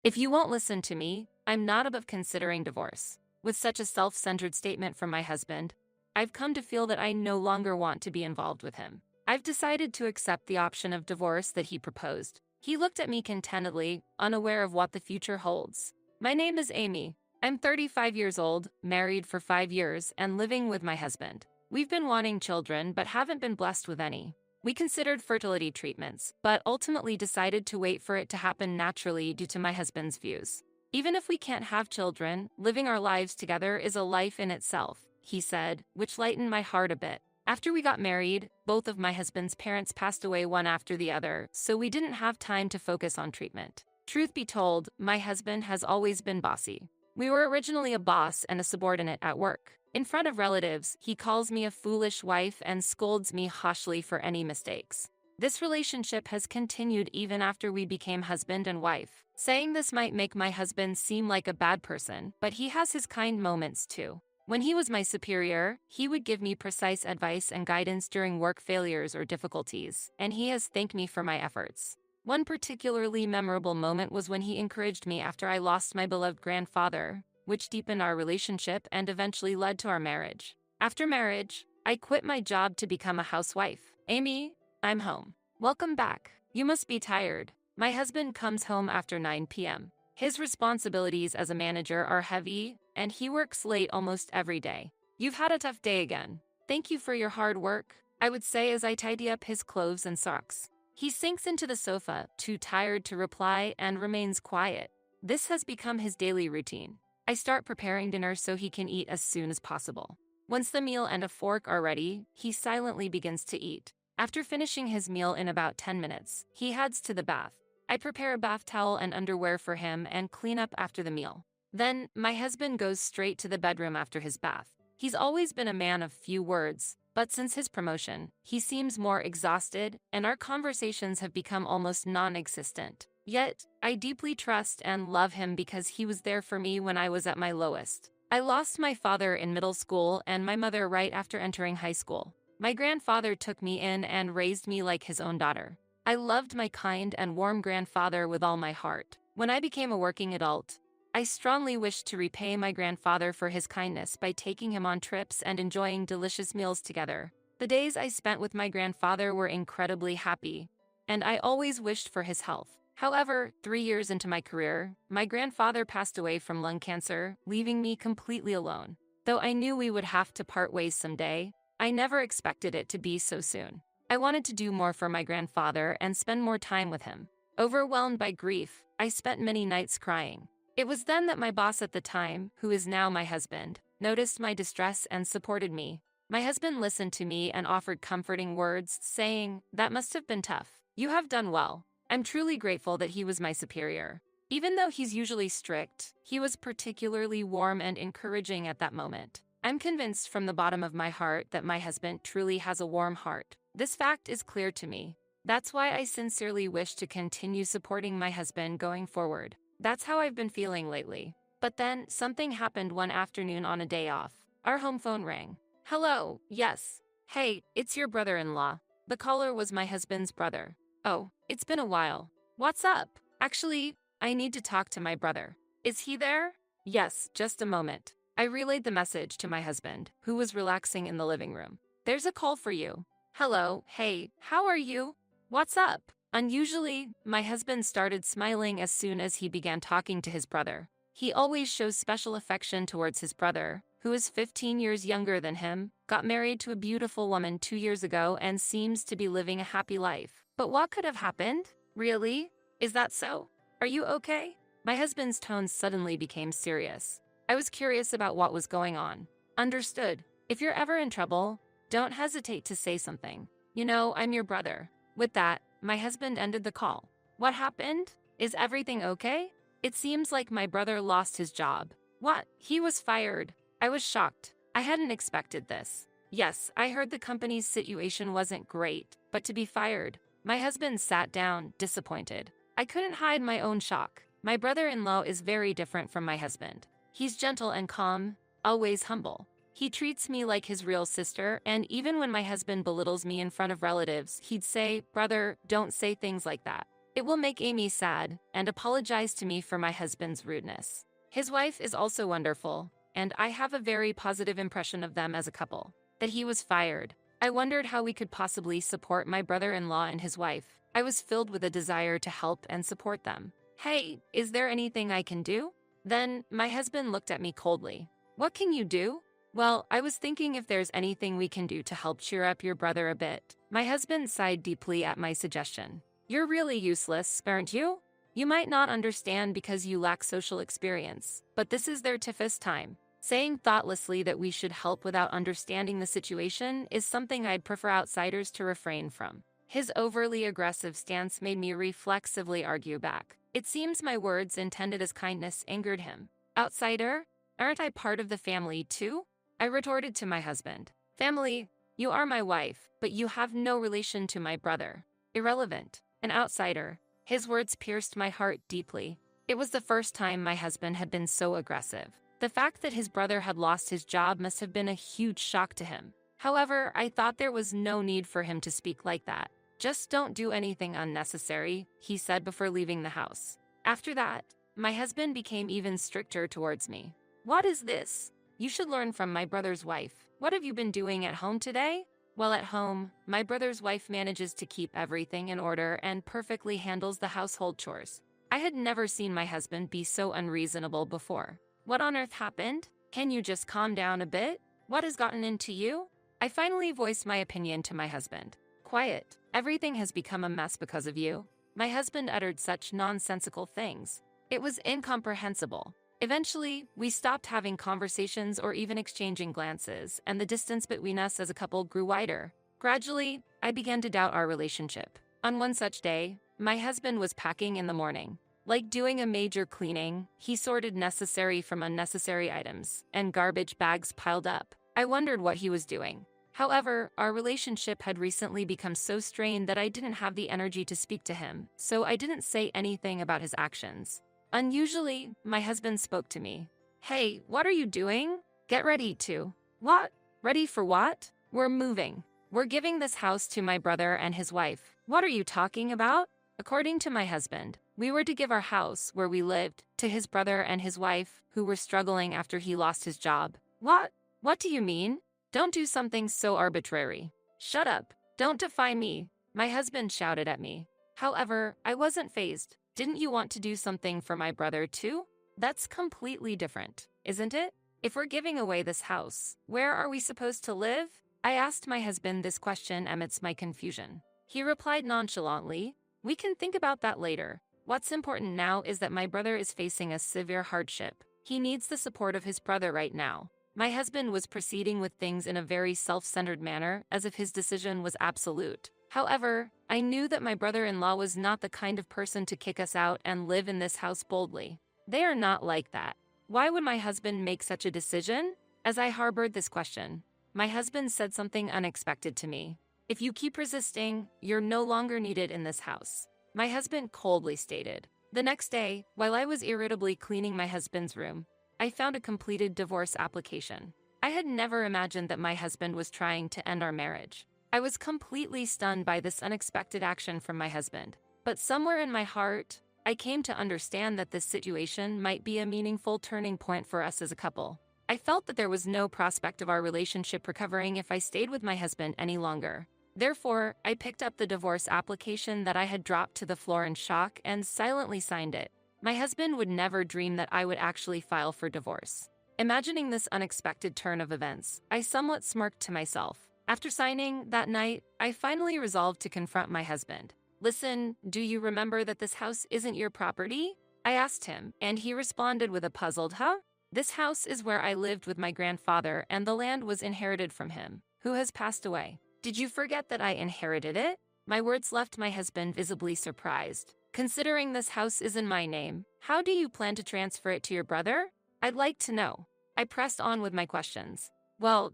If you won't listen to me, I'm not above considering divorce. With such a self-centered statement from my husband, I've come to feel that I no longer want to be involved with him. I've decided to accept the option of divorce that he proposed. He looked at me contentedly, unaware of what the future holds. My name is Amy. I'm 35 years old, married for 5 years, and living with my husband. We've been wanting children but haven't been blessed with any. We considered fertility treatments, but ultimately decided to wait for it to happen naturally due to my husband's views. Even if we can't have children, living our lives together is a life in itself, he said, which lightened my heart a bit. After we got married, both of my husband's parents passed away one after the other, so we didn't have time to focus on treatment. Truth be told, my husband has always been bossy. We were originally a boss and a subordinate at work. In front of relatives, he calls me a foolish wife and scolds me harshly for any mistakes. This relationship has continued even after we became husband and wife. Saying this might make my husband seem like a bad person, but he has his kind moments too. When he was my superior, he would give me precise advice and guidance during work failures or difficulties, and he has thanked me for my efforts. One particularly memorable moment was when he encouraged me after I lost my beloved grandfather, which deepened our relationship and eventually led to our marriage. After marriage, I quit my job to become a housewife. Amy, I'm home. Welcome back. You must be tired. My husband comes home after 9 p.m. His responsibilities as a manager are heavy, and he works late almost every day. You've had a tough day again. Thank you for your hard work, I would say as I tidy up his clothes and socks. He sinks into the sofa, too tired to reply, and remains quiet. This has become his daily routine. I start preparing dinner so he can eat as soon as possible. Once the meal and a fork are ready, he silently begins to eat. After finishing his meal in about 10 minutes, he heads to the bath. I prepare a bath towel and underwear for him and clean up after the meal. Then, my husband goes straight to the bedroom after his bath. He's always been a man of few words, but since his promotion, he seems more exhausted, and our conversations have become almost non-existent. Yet, I deeply trust and love him because he was there for me when I was at my lowest. I lost my father in middle school and my mother right after entering high school. My grandfather took me in and raised me like his own daughter. I loved my kind and warm grandfather with all my heart. When I became a working adult, I strongly wished to repay my grandfather for his kindness by taking him on trips and enjoying delicious meals together. The days I spent with my grandfather were incredibly happy, and I always wished for his health. However, 3 years into my career, my grandfather passed away from lung cancer, leaving me completely alone. Though I knew we would have to part ways someday, I never expected it to be so soon. I wanted to do more for my grandfather and spend more time with him. Overwhelmed by grief, I spent many nights crying. It was then that my boss at the time, who is now my husband, noticed my distress and supported me. My husband listened to me and offered comforting words, saying, "That must have been tough. You have done well." I'm truly grateful that he was my superior. Even though he's usually strict, he was particularly warm and encouraging at that moment. I'm convinced from the bottom of my heart that my husband truly has a warm heart. This fact is clear to me. That's why I sincerely wish to continue supporting my husband going forward. That's how I've been feeling lately. But then, something happened one afternoon on a day off. Our home phone rang. "Hello, yes. Hey, it's your brother-in-law." The caller was my husband's brother. "Oh, it's been a while. What's up?" "Actually, I need to talk to my brother." "Is he there?" "Yes, just a moment." I relayed the message to my husband, who was relaxing in the living room. "There's a call for you." "Hello, hey, how are you? What's up?" Unusually, my husband started smiling as soon as he began talking to his brother. He always shows special affection towards his brother, who is 15 years younger than him, got married to a beautiful woman 2 years ago and seems to be living a happy life. But what could have happened? Really? Is that so? Are you okay? My husband's tone suddenly became serious. I was curious about what was going on. Understood. If you're ever in trouble, don't hesitate to say something. You know, I'm your brother. With that, my husband ended the call. What happened? Is everything okay? It seems like my brother lost his job. What? He was fired. I was shocked. I hadn't expected this. Yes, I heard the company's situation wasn't great, but to be fired. My husband sat down, disappointed. I couldn't hide my own shock. My brother-in-law is very different from my husband. He's gentle and calm, always humble. He treats me like his real sister, and even when my husband belittles me in front of relatives, he'd say, "Brother, don't say things like that." It will make Amy sad, and apologize to me for my husband's rudeness. His wife is also wonderful, and I have a very positive impression of them as a couple. That he was fired. I wondered how we could possibly support my brother-in-law and his wife. I was filled with a desire to help and support them. Hey, is there anything I can do? Then, my husband looked at me coldly. What can you do? Well, I was thinking if there's anything we can do to help cheer up your brother a bit. My husband sighed deeply at my suggestion. You're really useless, aren't you? You might not understand because you lack social experience, but this is their toughest time. Saying thoughtlessly that we should help without understanding the situation is something I'd prefer outsiders to refrain from. His overly aggressive stance made me reflexively argue back. It seems my words intended as kindness angered him. Outsider? Aren't I part of the family too? I retorted to my husband. Family? You are my wife, but you have no relation to my brother. Irrelevant. An outsider. His words pierced my heart deeply. It was the first time my husband had been so aggressive. The fact that his brother had lost his job must have been a huge shock to him. However, I thought there was no need for him to speak like that. Just don't do anything unnecessary, he said before leaving the house. After that, my husband became even stricter towards me. What is this? You should learn from my brother's wife. What have you been doing at home today? Well, at home, my brother's wife manages to keep everything in order and perfectly handles the household chores. I had never seen my husband be so unreasonable before. What on earth happened? Can you just calm down a bit? What has gotten into you? I finally voiced my opinion to my husband. Quiet. Everything has become a mess because of you. My husband uttered such nonsensical things. It was incomprehensible. Eventually, we stopped having conversations or even exchanging glances, and the distance between us as a couple grew wider. Gradually, I began to doubt our relationship. On one such day, my husband was packing in the morning. Like doing a major cleaning, he sorted necessary from unnecessary items, and garbage bags piled up. I wondered what he was doing. However, our relationship had recently become so strained that I didn't have the energy to speak to him, so I didn't say anything about his actions. Unusually, my husband spoke to me. Hey, what are you doing? Get ready to. What? Ready for what? We're moving. We're giving this house to my brother and his wife. What are you talking about? According to my husband, we were to give our house, where we lived, to his brother and his wife, who were struggling after he lost his job. What? What do you mean? Don't do something so arbitrary. Shut up. Don't defy me. My husband shouted at me. However, I wasn't fazed. Didn't you want to do something for my brother too? That's completely different, isn't it? If we're giving away this house, where are we supposed to live? I asked my husband this question amidst my confusion. He replied nonchalantly, we can think about that later. What's important now is that my brother is facing a severe hardship. He needs the support of his brother right now. My husband was proceeding with things in a very self-centered manner, as if his decision was absolute. However, I knew that my brother-in-law was not the kind of person to kick us out and live in this house boldly. They are not like that. Why would my husband make such a decision? As I harbored this question, my husband said something unexpected to me. If you keep resisting, you're no longer needed in this house. My husband coldly stated. The next day, while I was irritably cleaning my husband's room, I found a completed divorce application. I had never imagined that my husband was trying to end our marriage. I was completely stunned by this unexpected action from my husband. But somewhere in my heart, I came to understand that this situation might be a meaningful turning point for us as a couple. I felt that there was no prospect of our relationship recovering if I stayed with my husband any longer. Therefore, I picked up the divorce application that I had dropped to the floor in shock and silently signed it. My husband would never dream that I would actually file for divorce. Imagining this unexpected turn of events, I somewhat smirked to myself. After signing that night, I finally resolved to confront my husband. Listen, do you remember that this house isn't your property? I asked him, and he responded with a puzzled, huh? This house is where I lived with my grandfather, and the land was inherited from him, who has passed away. Did you forget that I inherited it? My words left my husband visibly surprised. Considering this house is in my name, how do you plan to transfer it to your brother? I'd like to know. I pressed on with my questions. Well,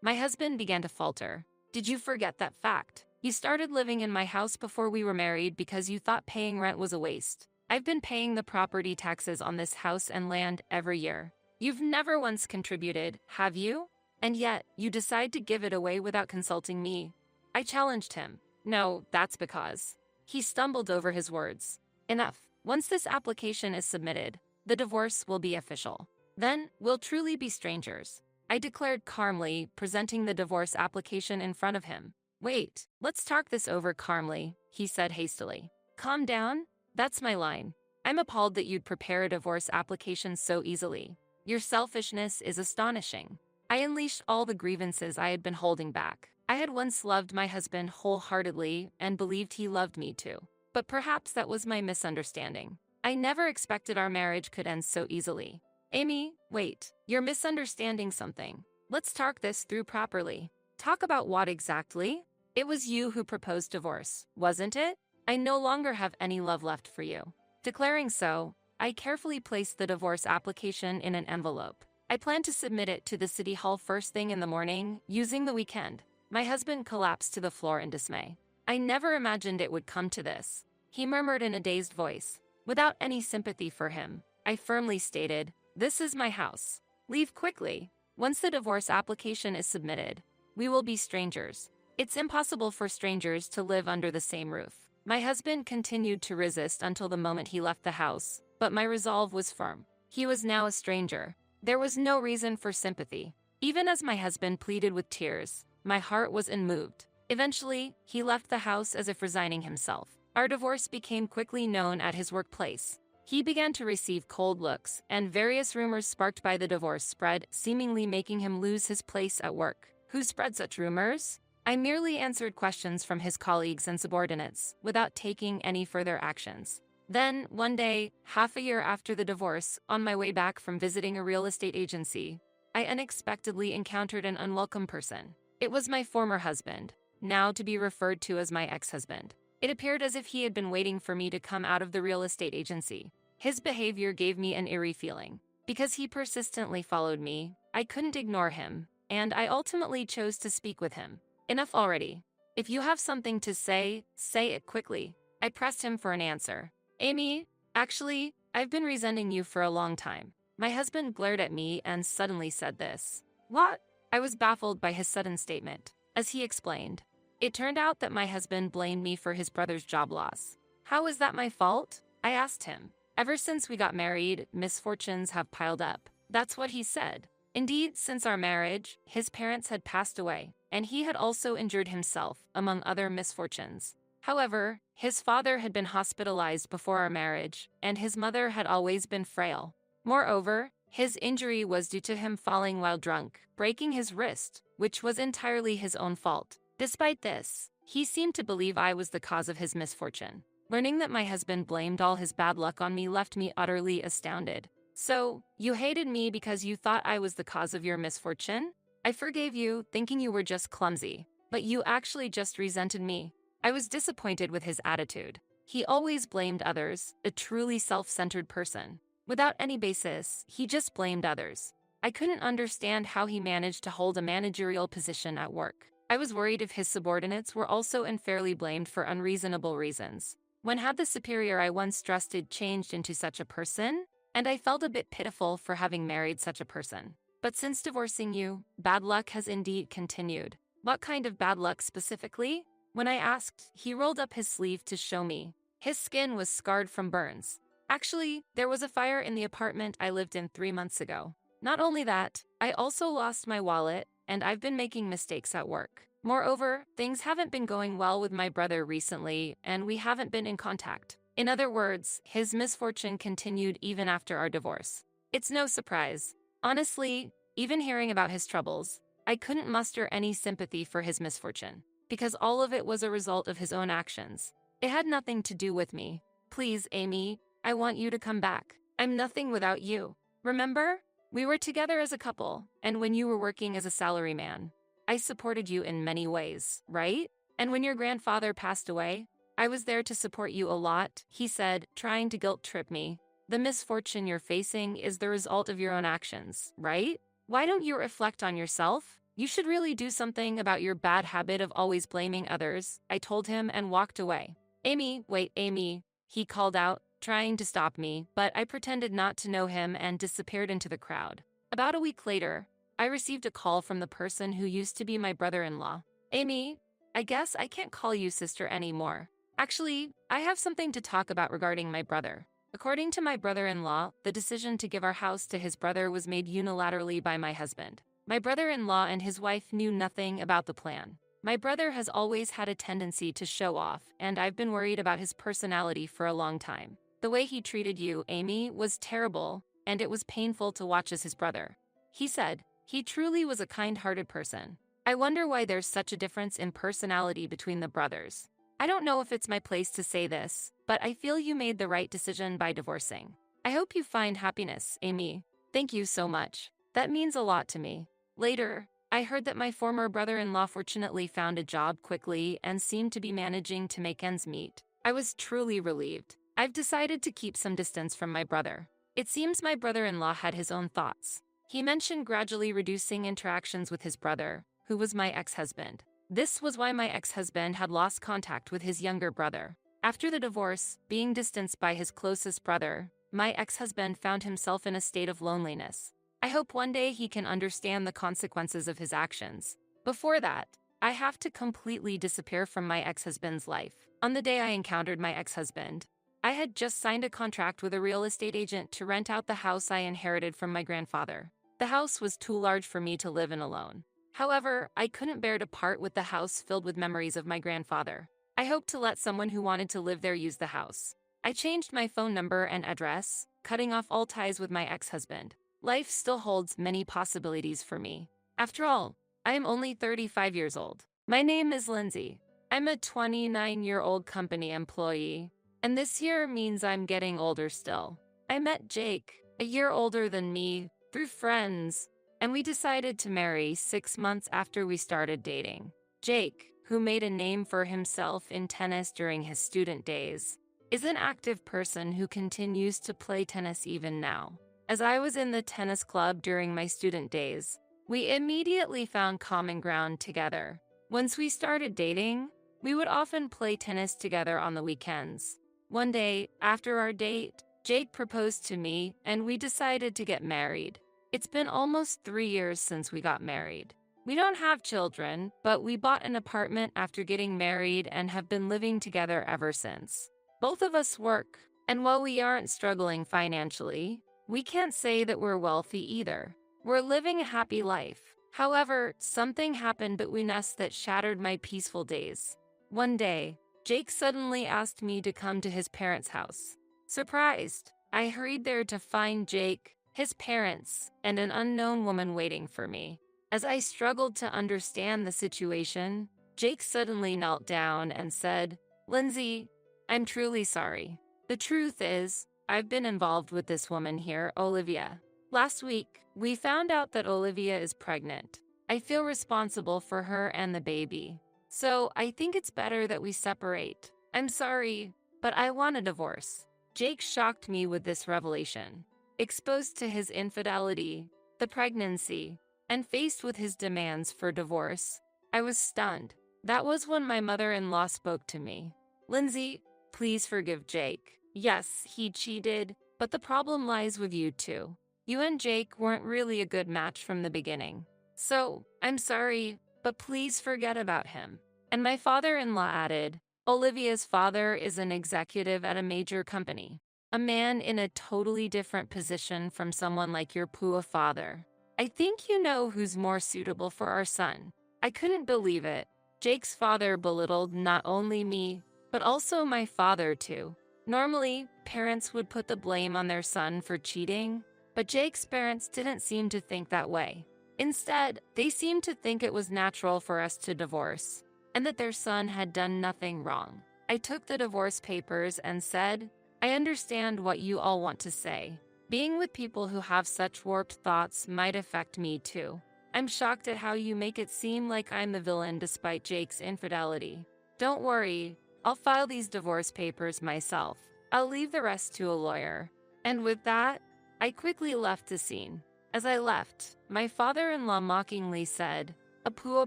my husband began to falter. Did you forget that fact? You started living in my house before we were married because you thought paying rent was a waste. I've been paying the property taxes on this house and land every year. You've never once contributed, have you? And yet, you decide to give it away without consulting me. I challenged him. No, that's because He stumbled over his words. Enough. Once this application is submitted, the divorce will be official. Then, we'll truly be strangers, I declared calmly, presenting the divorce application in front of him. Wait, let's talk this over calmly, he said hastily. Calm down? That's my line. I'm appalled that you'd prepare a divorce application so easily. Your selfishness is astonishing. I unleashed all the grievances I had been holding back. I had once loved my husband wholeheartedly and believed he loved me too. But perhaps that was my misunderstanding. I never expected our marriage could end so easily. Amy, wait, you're misunderstanding something. Let's talk this through properly. Talk about what exactly? It was you who proposed divorce, wasn't it? I no longer have any love left for you. Declaring so, I carefully placed the divorce application in an envelope. I planned to submit it to the city hall first thing in the morning, using the weekend. My husband collapsed to the floor in dismay. I never imagined it would come to this, he murmured in a dazed voice. Without any sympathy for him, I firmly stated, this is my house. Leave quickly. Once the divorce application is submitted, we will be strangers. It's impossible for strangers to live under the same roof. My husband continued to resist until the moment he left the house, but my resolve was firm. He was now a stranger. There was no reason for sympathy. Even as my husband pleaded with tears, my heart was unmoved. Eventually, he left the house as if resigning himself. Our divorce became quickly known at his workplace. He began to receive cold looks, and various rumors sparked by the divorce spread, seemingly making him lose his place at work. Who spread such rumors? I merely answered questions from his colleagues and subordinates, without taking any further actions. Then, one day, half a year after the divorce, on my way back from visiting a real estate agency, I unexpectedly encountered an unwelcome person. It was my former husband, now to be referred to as my ex-husband. It appeared as if he had been waiting for me to come out of the real estate agency. His behavior gave me an eerie feeling. Because he persistently followed me, I couldn't ignore him, and I ultimately chose to speak with him. Enough already. If you have something to say it quickly. I pressed him for an answer. Amy, actually, I've been resenting you for a long time. My husband glared at me and suddenly said this. What? I was baffled by his sudden statement. As he explained, it turned out that my husband blamed me for his brother's job loss. How is that my fault? I asked him. Ever since we got married, misfortunes have piled up. That's what he said. Indeed, since our marriage, his parents had passed away, and he had also injured himself, among other misfortunes. However, his father had been hospitalized before our marriage, and his mother had always been frail. Moreover, his injury was due to him falling while drunk, breaking his wrist, which was entirely his own fault. Despite this, he seemed to believe I was the cause of his misfortune. Learning that my husband blamed all his bad luck on me left me utterly astounded. So, you hated me because you thought I was the cause of your misfortune? I forgave you, thinking you were just clumsy, but you actually just resented me. I was disappointed with his attitude. He always blamed others, a truly self-centered person. Without any basis, he just blamed others. I couldn't understand how he managed to hold a managerial position at work. I was worried if his subordinates were also unfairly blamed for unreasonable reasons. When had the superior I once trusted changed into such a person? And I felt a bit pitiful for having married such a person. But since divorcing you, bad luck has indeed continued. What kind of bad luck specifically? When I asked, he rolled up his sleeve to show me. His skin was scarred from burns. Actually, there was a fire in the apartment I lived in 3 months ago. Not only that, I also lost my wallet, and I've been making mistakes at work. Moreover, things haven't been going well with my brother recently, and we haven't been in contact. In other words, his misfortune continued even after our divorce. It's no surprise. Honestly, even hearing about his troubles, I couldn't muster any sympathy for his misfortune, because all of it was a result of his own actions. It had nothing to do with me. Please, Amy, I want you to come back. I'm nothing without you. Remember? We were together as a couple, and when you were working as a salaryman, I supported you in many ways, right? And when your grandfather passed away, I was there to support you a lot, he said, trying to guilt-trip me. The misfortune you're facing is the result of your own actions, right? Why don't you reflect on yourself? You should really do something about your bad habit of always blaming others, I told him and walked away. Amy, wait, Amy, he called out, trying to stop me, but I pretended not to know him and disappeared into the crowd. About a week later, I received a call from the person who used to be my brother-in-law. Amy, I guess I can't call you sister anymore. Actually, I have something to talk about regarding my brother. According to my brother-in-law, the decision to give our house to his brother was made unilaterally by my husband. My brother-in-law and his wife knew nothing about the plan. My brother has always had a tendency to show off, and I've been worried about his personality for a long time. The way he treated you, Amy, was terrible, and it was painful to watch as his brother. He said, he truly was a kind-hearted person. I wonder why there's such a difference in personality between the brothers. I don't know if it's my place to say this, but I feel you made the right decision by divorcing. I hope you find happiness, Amy. Thank you so much. That means a lot to me. Later, I heard that my former brother-in-law fortunately found a job quickly and seemed to be managing to make ends meet. I was truly relieved. I've decided to keep some distance from my brother. It seems my brother-in-law had his own thoughts. He mentioned gradually reducing interactions with his brother, who was my ex-husband. This was why my ex-husband had lost contact with his younger brother. After the divorce, being distanced by his closest brother, my ex-husband found himself in a state of loneliness. I hope one day he can understand the consequences of his actions. Before that, I have to completely disappear from my ex-husband's life. On the day I encountered my ex-husband, I had just signed a contract with a real estate agent to rent out the house I inherited from my grandfather. The house was too large for me to live in alone. However, I couldn't bear to part with the house filled with memories of my grandfather. I hoped to let someone who wanted to live there use the house. I changed my phone number and address, cutting off all ties with my ex-husband. Life still holds many possibilities for me. After all, I am only 35 years old. My name is Lindsay. I'm a 29-year-old company employee, and this year means I'm getting older still. I met Jake, a year older than me, through friends, and we decided to marry 6 months after we started dating. Jake, who made a name for himself in tennis during his student days, is an active person who continues to play tennis even now. As I was in the tennis club during my student days, we immediately found common ground together. Once we started dating, we would often play tennis together on the weekends. One day, after our date, Jake proposed to me and we decided to get married. It's been almost 3 years since we got married. We don't have children, but we bought an apartment after getting married and have been living together ever since. Both of us work, and while we aren't struggling financially, we can't say that we're wealthy either. We're living a happy life. However, something happened between us that shattered my peaceful days. One day, Jake suddenly asked me to come to his parents' house. Surprised, I hurried there to find Jake, his parents, and an unknown woman waiting for me. As I struggled to understand the situation, Jake suddenly knelt down and said, "Lindsay, I'm truly sorry. The truth is, I've been involved with this woman here, Olivia. Last week, we found out that Olivia is pregnant. I feel responsible for her and the baby. So I think it's better that we separate. I'm sorry, but I want a divorce." Jake shocked me with this revelation. Exposed to his infidelity, the pregnancy, and faced with his demands for divorce, I was stunned. That was when my mother-in-law spoke to me. "Lindsay, please forgive Jake. Yes, he cheated, but the problem lies with you too. You and Jake weren't really a good match from the beginning. So, I'm sorry, but please forget about him." And my father-in-law added, "Olivia's father is an executive at a major company. A man in a totally different position from someone like your poor father. I think you know who's more suitable for our son." I couldn't believe it. Jake's father belittled not only me, but also my father too. Normally, parents would put the blame on their son for cheating, but Jake's parents didn't seem to think that way. Instead, they seemed to think it was natural for us to divorce, and that their son had done nothing wrong. I took the divorce papers and said, "I understand what you all want to say. Being with people who have such warped thoughts might affect me too. I'm shocked at how you make it seem like I'm the villain despite Jake's infidelity. Don't worry, I'll file these divorce papers myself. I'll leave the rest to a lawyer." And with that, I quickly left the scene. As I left, my father-in-law mockingly said, "A poor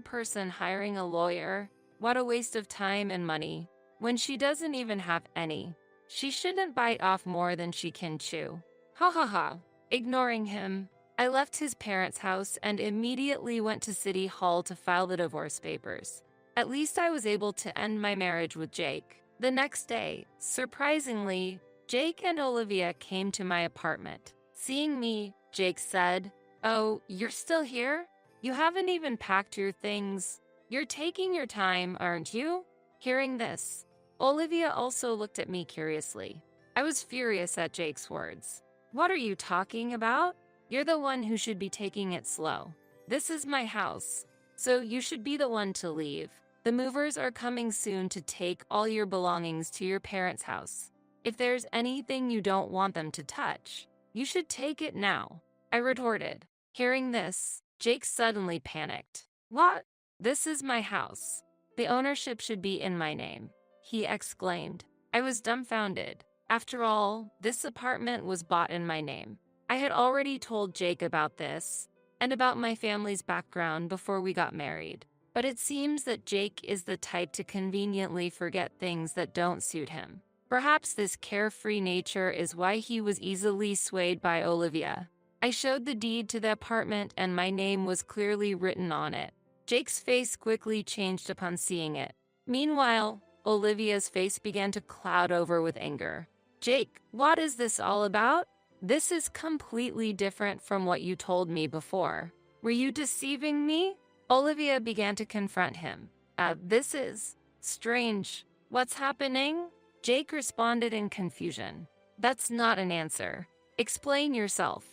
person hiring a lawyer? What a waste of time and money, when she doesn't even have any. She shouldn't bite off more than she can chew." Ha ha ha. Ignoring him, I left his parents' house and immediately went to City Hall to file the divorce papers. At least I was able to end my marriage with Jake. The next day, surprisingly, Jake and Olivia came to my apartment. Seeing me, Jake said, "Oh, you're still here? You haven't even packed your things. You're taking your time, aren't you?" Hearing this, Olivia also looked at me curiously. I was furious at Jake's words. "What are you talking about? You're the one who should be taking it slow. This is my house, so you should be the one to leave. The movers are coming soon to take all your belongings to your parents' house. If there's anything you don't want them to touch, you should take it now," I retorted. Hearing this, Jake suddenly panicked. "What? This is my house. The ownership should be in my name," he exclaimed. I was dumbfounded. After all, this apartment was bought in my name. I had already told Jake about this and about my family's background before we got married. But it seems that Jake is the type to conveniently forget things that don't suit him. Perhaps this carefree nature is why he was easily swayed by Olivia. I showed the deed to the apartment and my name was clearly written on it. Jake's face quickly changed upon seeing it. Meanwhile, Olivia's face began to cloud over with anger. "Jake, what is this all about? This is completely different from what you told me before. Were you deceiving me?" Olivia began to confront him. This is strange. What's happening?" Jake responded in confusion. "That's not an answer. Explain yourself."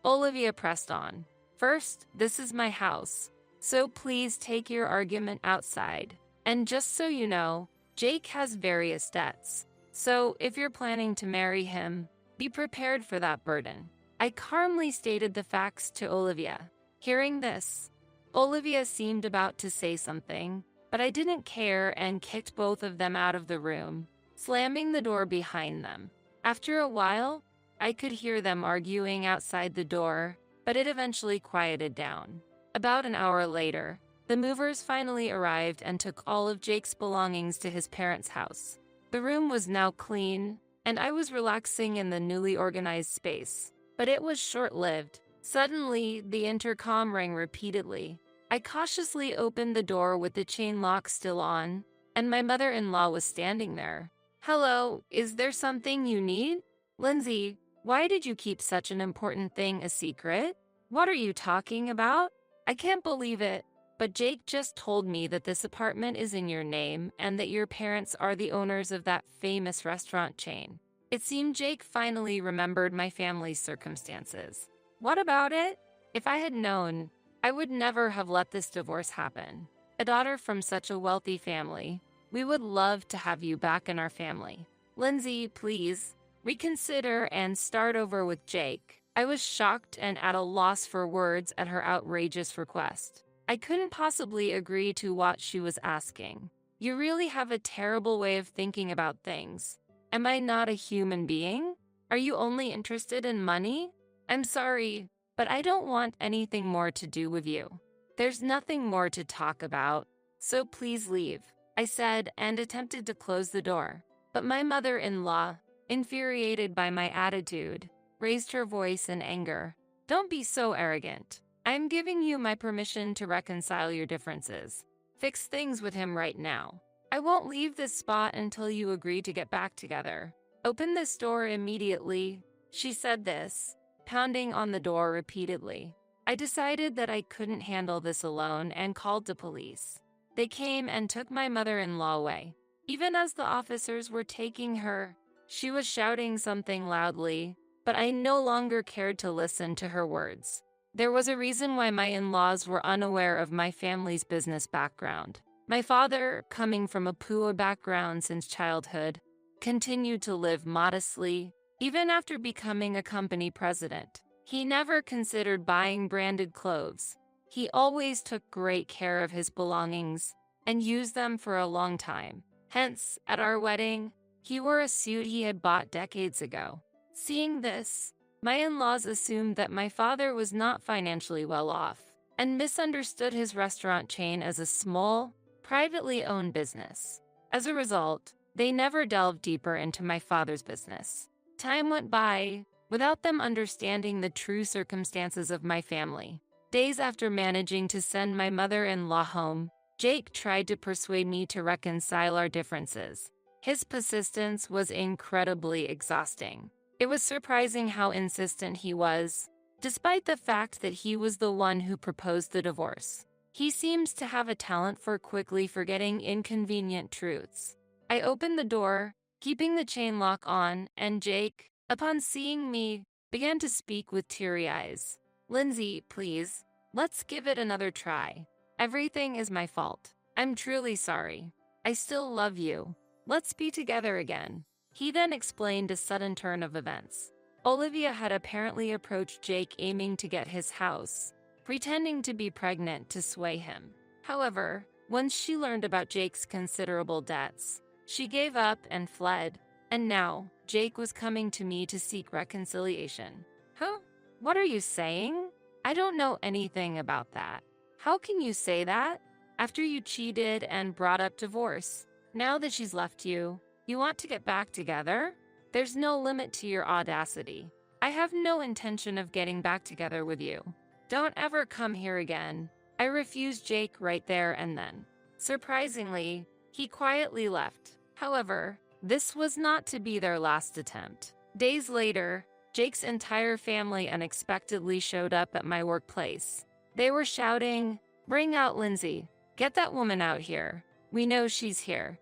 Olivia pressed on. "First, this is my house, so please take your argument outside. And just so you know, Jake has various debts. So if you're planning to marry him, be prepared for that burden." I calmly stated the facts to Olivia. Hearing this, Olivia seemed about to say something, but I didn't care and kicked both of them out of the room, slamming the door behind them. After a while, I could hear them arguing outside the door, but it eventually quieted down. About an hour later, the movers finally arrived and took all of Jake's belongings to his parents' house. The room was now clean, and I was relaxing in the newly organized space. But it was short-lived. Suddenly, the intercom rang repeatedly. I cautiously opened the door with the chain lock still on, and my mother-in-law was standing there. "Hello, is there something you need?" "Lindsay, why did you keep such an important thing a secret? What are you talking about? I can't believe it. But Jake just told me that this apartment is in your name and that your parents are the owners of that famous restaurant chain." It seemed Jake finally remembered my family's circumstances. "What about it? If I had known, I would never have let this divorce happen. A daughter from such a wealthy family. We would love to have you back in our family. Lindsay, please, reconsider and start over with Jake." I was shocked and at a loss for words at her outrageous request. I couldn't possibly agree to what she was asking. "You really have a terrible way of thinking about things. Am I not a human being? Are you only interested in money? I'm sorry, but I don't want anything more to do with you. There's nothing more to talk about, so please leave," I said and attempted to close the door. But my mother-in-law, infuriated by my attitude, raised her voice in anger. "Don't be so arrogant. I'm giving you my permission to reconcile your differences. Fix things with him right now. I won't leave this spot until you agree to get back together. Open this door immediately." She said this, pounding on the door repeatedly. I decided that I couldn't handle this alone and called the police. They came and took my mother-in-law away. Even as the officers were taking her, she was shouting something loudly, but I no longer cared to listen to her words. There was a reason why my in-laws were unaware of my family's business background. My father, coming from a poor background since childhood, continued to live modestly, even after becoming a company president. He never considered buying branded clothes. He always took great care of his belongings and used them for a long time. Hence, at our wedding, he wore a suit he had bought decades ago. Seeing this, my in-laws assumed that my father was not financially well off and misunderstood his restaurant chain as a small, privately owned business. As a result, they never delved deeper into my father's business. Time went by without them understanding the true circumstances of my family. Days after managing to send my mother-in-law home, Jake tried to persuade me to reconcile our differences. His persistence was incredibly exhausting. It was surprising how insistent he was, despite the fact that he was the one who proposed the divorce. He seems to have a talent for quickly forgetting inconvenient truths. I opened the door, keeping the chain lock on, and Jake, upon seeing me, began to speak with teary eyes. "Lindsay, please, let's give it another try. Everything is my fault. I'm truly sorry. I still love you. Let's be together again." He then explained a sudden turn of events. Olivia had apparently approached Jake aiming to get his house, pretending to be pregnant to sway him. However, once she learned about Jake's considerable debts, she gave up and fled, and now Jake was coming to me to seek reconciliation. Huh? What are you saying? I don't know anything about that. How can you say that? After you cheated and brought up divorce, now that she's left you, you want to get back together? There's no limit to your audacity. I have no intention of getting back together with you. Don't ever come here again. I refused Jake right there and then. Surprisingly, he quietly left. However, this was not to be their last attempt. Days later, Jake's entire family unexpectedly showed up at my workplace. They were shouting, "Bring out Lindsay. Get that woman out here. We know she's here,"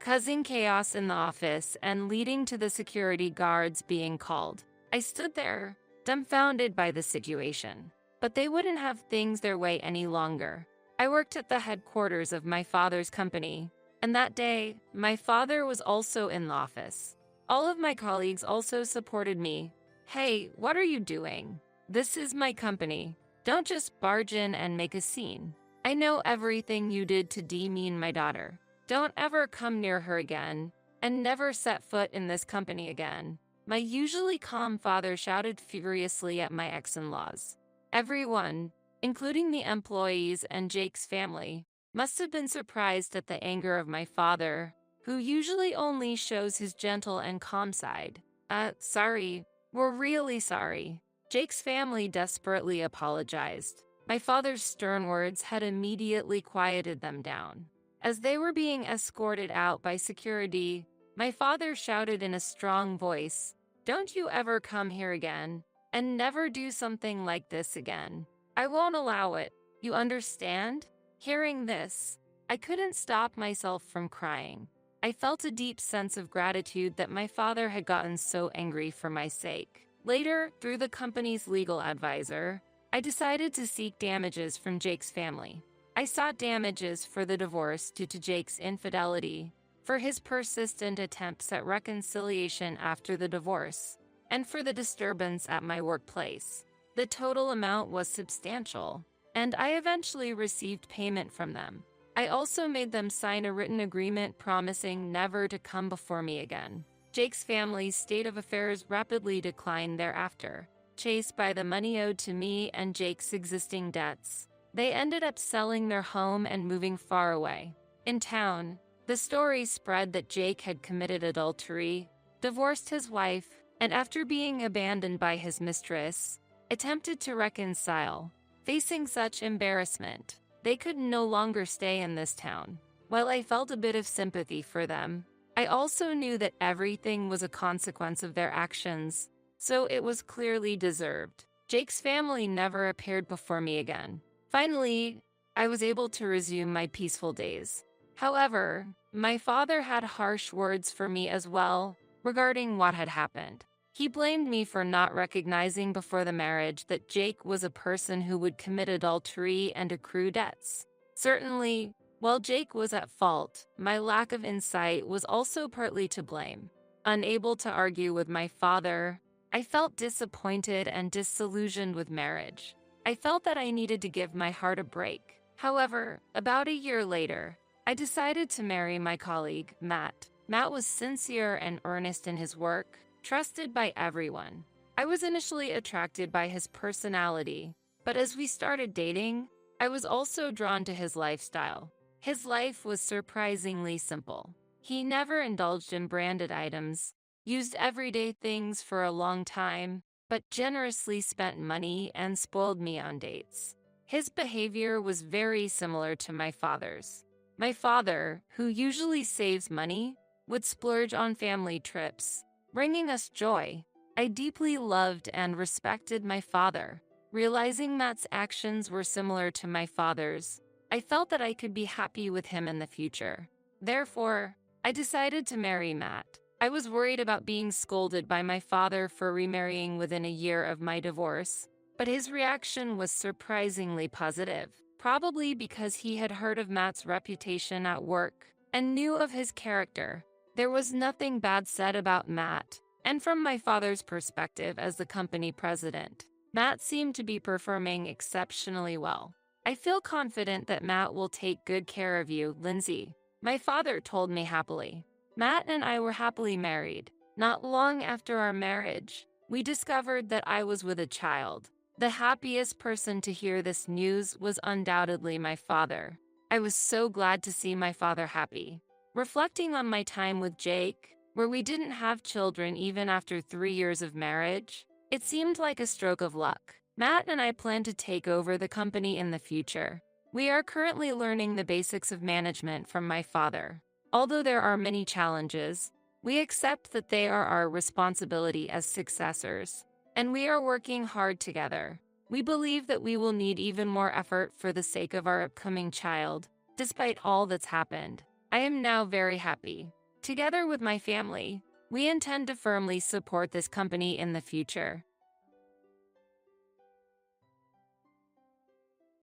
causing chaos in the office and leading to the security guards being called. I stood there, dumbfounded by the situation. But they wouldn't have things their way any longer. I worked at the headquarters of my father's company, and that day, my father was also in the office. All of my colleagues also supported me. "Hey, what are you doing? This is my company. Don't just barge in and make a scene. I know everything you did to demean my daughter. Don't ever come near her again, and never set foot in this company again." My usually calm father shouted furiously at my ex-in-laws. Everyone, including the employees and Jake's family, must have been surprised at the anger of my father, who usually only shows his gentle and calm side. Sorry. We're really sorry." Jake's family desperately apologized. My father's stern words had immediately quieted them down. As they were being escorted out by security, my father shouted in a strong voice, "Don't you ever come here again. And never do something like this again. I won't allow it. You understand?" Hearing this, I couldn't stop myself from crying. I felt a deep sense of gratitude that my father had gotten so angry for my sake. Later, through the company's legal advisor, I decided to seek damages from Jake's family. I sought damages for the divorce due to Jake's infidelity, for his persistent attempts at reconciliation after the divorce, and for the disturbance at my workplace. The total amount was substantial, and I eventually received payment from them. I also made them sign a written agreement promising never to come before me again. Jake's family's state of affairs rapidly declined thereafter. Chased by the money owed to me and Jake's existing debts, they ended up selling their home and moving far away. In town, the story spread that Jake had committed adultery, divorced his wife, and after being abandoned by his mistress, attempted to reconcile. Facing such embarrassment, they could no longer stay in this town. While I felt a bit of sympathy for them, I also knew that everything was a consequence of their actions, so it was clearly deserved. Jake's family never appeared before me again. Finally, I was able to resume my peaceful days. However, my father had harsh words for me as well regarding what had happened. He blamed me for not recognizing before the marriage that Jake was a person who would commit adultery and accrue debts. Certainly, while Jake was at fault, my lack of insight was also partly to blame. Unable to argue with my father, I felt disappointed and disillusioned with marriage. I felt that I needed to give my heart a break. However, about a year later, I decided to marry my colleague, Matt. Matt was sincere and earnest in his work, trusted by everyone. I was initially attracted by his personality, but as we started dating, I was also drawn to his lifestyle. His life was surprisingly simple. He never indulged in branded items, used everyday things for a long time, but generously spent money and spoiled me on dates. His behavior was very similar to my father's. My father, who usually saves money, would splurge on family trips, bringing us joy. I deeply loved and respected my father. Realizing Matt's actions were similar to my father's, I felt that I could be happy with him in the future. Therefore, I decided to marry Matt. I was worried about being scolded by my father for remarrying within a year of my divorce, but his reaction was surprisingly positive, probably because he had heard of Matt's reputation at work and knew of his character. There was nothing bad said about Matt, and from my father's perspective as the company president, Matt seemed to be performing exceptionally well. I feel confident that Matt will take good care of you, Lindsay, my father told me happily. Matt and I were happily married. Not long after our marriage, we discovered that I was with a child. The happiest person to hear this news was undoubtedly my father. I was so glad to see my father happy. Reflecting on my time with Jake, where we didn't have children even after 3 years of marriage, it seemed like a stroke of luck. Matt and I plan to take over the company in the future. We are currently learning the basics of management from my father. Although there are many challenges, we accept that they are our responsibility as successors, and we are working hard together. We believe that we will need even more effort for the sake of our upcoming child, despite all that's happened. I am now very happy. Together with my family, we intend to firmly support this company in the future.